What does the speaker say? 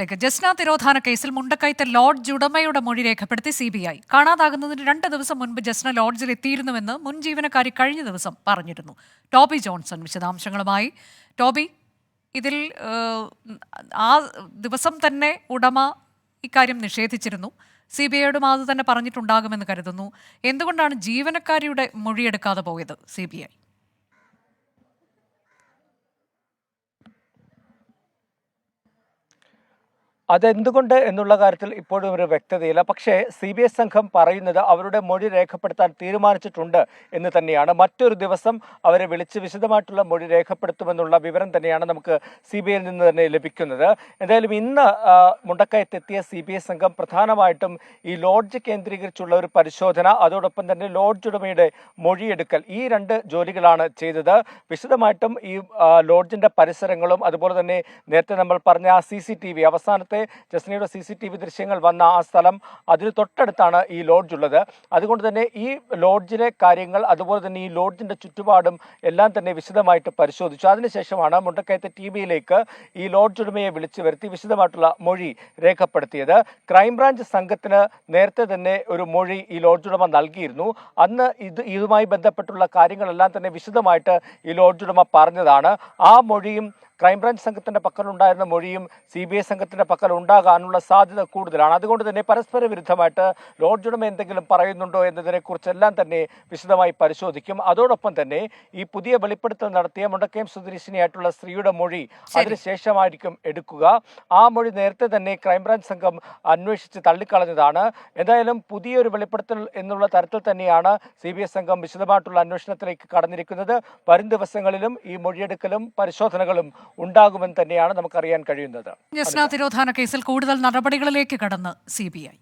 ജസ്ന തിരോധാന കേസിൽ മുണ്ടക്കയത്തെ ലോഡ്ജ് ഉടമയുടെ മൊഴി രേഖപ്പെടുത്തി CBI. കാണാതാകുന്നതിന് 2 ദിവസം മുൻപ് ജസ്ന ലോഡ്ജിൽ എത്തിയിരുന്നുവെന്ന് മുൻ ജീവനക്കാരി കഴിഞ്ഞ ദിവസം പറഞ്ഞിരുന്നു. ടോബി ജോൺസൺ വിശദാംശങ്ങളുമായി. ടോബി, ഇതിൽ ആ ദിവസം തന്നെ ഉടമ ഇക്കാര്യം നിഷേധിച്ചിരുന്നു. CBIയോടും അത് തന്നെ പറഞ്ഞിട്ടുണ്ടാകുമെന്ന് കരുതുന്നു. എന്തുകൊണ്ടാണ് ജീവനക്കാരിയുടെ മൊഴിയെടുക്കാതെ പോയത് CBI? അതെന്തുകൊണ്ട് എന്നുള്ള കാര്യത്തിൽ ഇപ്പോഴും ഒരു വ്യക്തതയില്ല. പക്ഷേ CBI സംഘം പറയുന്നത് അവരുടെ മൊഴി രേഖപ്പെടുത്താൻ തീരുമാനിച്ചിട്ടുണ്ട് എന്ന് തന്നെയാണ്. മറ്റൊരു ദിവസം അവരെ വിളിച്ച് വിശദമായിട്ടുള്ള മൊഴി രേഖപ്പെടുത്തുമെന്നുള്ള വിവരം തന്നെയാണ് നമുക്ക് CBIയിൽ നിന്ന് തന്നെ ലഭിക്കുന്നത്. എന്തായാലും ഇന്ന് മുണ്ടക്കയത്തെത്തിയ CBI സംഘം പ്രധാനമായിട്ടും ഈ ലോഡ്ജ് കേന്ദ്രീകരിച്ചുള്ള ഒരു പരിശോധന, അതോടൊപ്പം തന്നെ ലോഡ്ജ് ഉടമയുടെ മൊഴിയെടുക്കൽ, ഈ 2 ജോലികളാണ് ചെയ്തത്. വിശദമായിട്ടും ഈ ലോഡ്ജിന്റെ പരിസരങ്ങളും അതുപോലെ തന്നെ നേരത്തെ നമ്മൾ പറഞ്ഞ ആ CCTV, അവസാനത്തെ ജസ്നയുടെ CCTV ദൃശ്യങ്ങൾ വന്ന ആ സ്ഥലം, അതിന് തൊട്ടടുത്താണ് ഈ ലോഡ്ജ് ഉള്ളത്. അതുകൊണ്ട് തന്നെ ഈ ലോഡ്ജിലെ കാര്യങ്ങൾ, അതുപോലെ തന്നെ ഈ ലോഡ്ജിന്റെ ചുറ്റുപാടും എല്ലാം തന്നെ വിശദമായിട്ട് പരിശോധിച്ചു. അതിനുശേഷമാണ് മുണ്ടക്കയത്തെ TVയിലേക്ക് ഈ ലോഡ്ജ് ഉടമയെ വിളിച്ചു വരുത്തി വിശദമായിട്ടുള്ള മൊഴി രേഖപ്പെടുത്തിയത്. ക്രൈംബ്രാഞ്ച് സംഘത്തിന് നേരത്തെ തന്നെ ഒരു മൊഴി ഈ ലോഡ്ജ് ഉടമ നൽകിയിരുന്നു. അന്ന് ഇതുമായി ബന്ധപ്പെട്ടുള്ള കാര്യങ്ങളെല്ലാം തന്നെ വിശദമായിട്ട് ഈ ലോഡ്ജ് ഉടമ പറഞ്ഞതാണ്. ആ മൊഴിയും ക്രൈംബ്രാഞ്ച് സംഘത്തിന്റെ പക്കലുണ്ടായിരുന്ന മൊഴിയും CBI സംഘത്തിന്റെ പക്കൽ ഉണ്ടാകാനുള്ള സാധ്യത കൂടുതലാണ്. അതുകൊണ്ട് തന്നെ പരസ്പര വിരുദ്ധമായിട്ട് ലോഡ്ജ് ഉടമ എന്തെങ്കിലും പറയുന്നുണ്ടോ എന്നതിനെക്കുറിച്ചെല്ലാം തന്നെ വിശദമായി പരിശോധിക്കും. അതോടൊപ്പം തന്നെ ഈ പുതിയ വെളിപ്പെടുത്തൽ നടത്തിയ മുണ്ടക്കയം സ്വദേശിനിയായിട്ടുള്ള സ്ത്രീയുടെ മൊഴി അതിനുശേഷമായിരിക്കും എടുക്കുക. ആ മൊഴി നേരത്തെ തന്നെ ക്രൈംബ്രാഞ്ച് സംഘം അന്വേഷിച്ച് തള്ളിക്കളഞ്ഞതാണ്. എന്തായാലും പുതിയൊരു വെളിപ്പെടുത്തൽ എന്നുള്ള തരത്തിൽ തന്നെയാണ് CBI സംഘം വിശദമായിട്ടുള്ള അന്വേഷണത്തിലേക്ക് കടന്നിരിക്കുന്നത്. വരും ദിവസങ്ങളിലും ഈ മൊഴിയെടുക്കലും പരിശോധനകളും ഉണ്ടാകുമെന്ന് തന്നെയാണ് നമുക്കറിയാൻ കഴിയുന്നത്. ജസ്ന തിരോധാന കേസിൽ കൂടുതൽ നടപടികളിലേക്ക് കടന്ന് CBI.